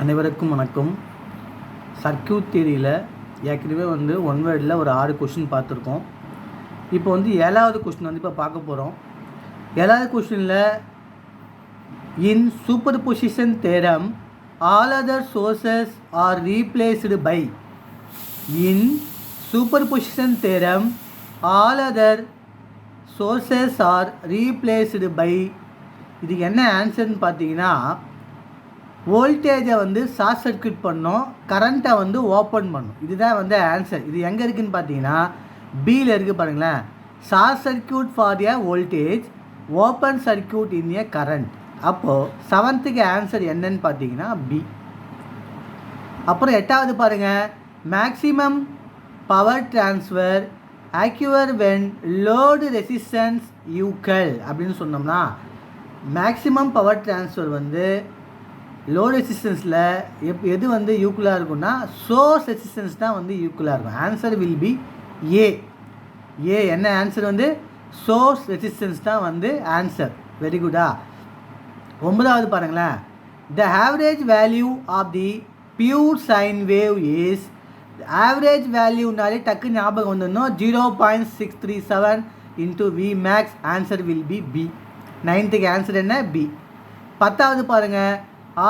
அனைவருக்கும் வணக்கம். சர்க்யூட் தியரியில் ஏற்கனவே ஒன் வேர்டில் ஒரு 6 கொஸ்டின் பார்த்துருக்கோம். இப்போ 7வது கொஸ்டின் இப்போ பார்க்க போகிறோம். 7வது கொஸ்டினில் in superposition theorem all other sources are replaced by. In superposition theorem all other sources are replaced by. இதுக்கு என்ன ஆன்சர்னு பார்த்தீங்கன்னா, வோல்டேஜை ஷார்ட் சர்க்யூட் பண்ணோம், கரண்ட்டை ஓப்பன் பண்ணும். இதுதான் ஆன்சர். இது எங்கே இருக்குதுன்னு பார்த்தீங்கன்னா பியில் இருக்குது பாருங்களேன். Short circuit for a voltage, open circuit in a current. அப்போது 7th ஆன்சர் என்னன்னு பார்த்தீங்கன்னா பி. அப்புறம் 8வது பாருங்கள், maximum power transfer occur when load resistance equal அப்படின்னு சொன்னோம்னா, மேக்ஸிமம் பவர் டிரான்ஸ்ஃபர் லோடு ரெசிஸ்டன்ஸில் எது ஈக்குவலாக இருக்குன்னா சோர்ஸ் ரெசிஸ்டன்ஸ் தான் ஈக்குவலாக இருக்கும். Answer will be A. A என்ன ஆன்சர் சோர்ஸ் ரெசிஸ்டன்ஸ் தான் ஆன்சர். வெரி குட்டா. 9வது பாருங்களேன், the average value of the pure sine wave is. Average வேல்யூனாலே டக்கு ஞாபகம் வந்துடணும். 0.637 into V max. Answer will be B. 9th answer என்ன? பி. 10வது பாருங்கள்,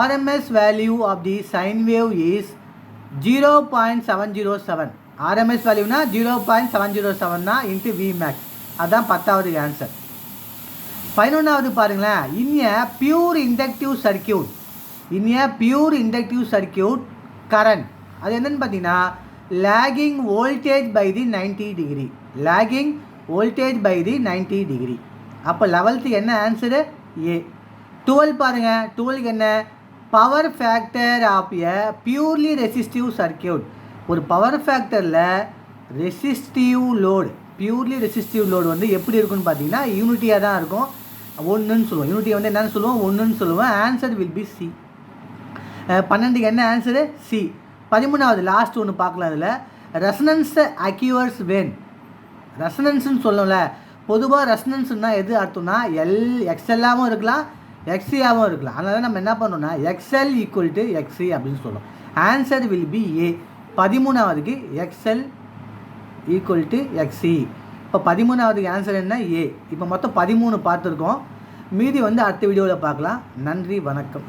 RMS value of the sine wave is 0.707. RMS வேல்யூனா 0.707 தான் இன்ட்டு வி மேக்ஸ். அதுதான் 10வது ஆன்சர். 11வது பாருங்களேன், in a pure inductive circuit. In a pure inductive circuit current அது என்னன்னு பார்த்தீங்கன்னா lagging voltage by the 90 degree. Lagging voltage by the 90 degree. அப்போ 11th என்ன ஆன்சரு? ஏ. 12 பாருங்கள், 12க்கு என்ன? Power factor of a purely resistive circuit. ஒரு power ஃபேக்டரில் resistive load, purely resistive load எப்படி இருக்குன்னு பார்த்தீங்கன்னா யூனிட்டியாக தான் இருக்கும். 1ன்னு சொல்லுவோம். யூனிட்டியை என்னன்னு சொல்லுவோம்? 1ன்னு சொல்லுவோம். Answer will be C. 12க்கு என்ன ஆன்சரு? சி. 13வது லாஸ்ட் ஒன்று பார்க்கலாம். இதில் ரெசனன்ஸ் அக்யூர்ஸ் வென். ரெசனன்ஸ்னு சொல்லல, பொதுவாக ரெசனன்ஸ்னால் எது அர்த்தம்னா எக்ஸ்எல்லாகவும் இருக்கலாம், எக்ஸியாகவும் இருக்கலாம். அதனால நம்ம என்ன பண்ணோம்னா எக்ஸ்எல் ஈக்குவல் டு எக்ஸி அப்படின்னு சொல்லுவோம். Answer will be A. 13வதுக்கு எக்ஸ்எல் ஈக்குவல் டு எக்ஸி. இப்போ 13வதுக்கு ஆன்சர் என்ன? ஏ. இப்போ மொத்தம் 13 பார்த்துருக்கோம். மீதி அடுத்த வீடியோவில் பார்க்கலாம். நன்றி, வணக்கம்.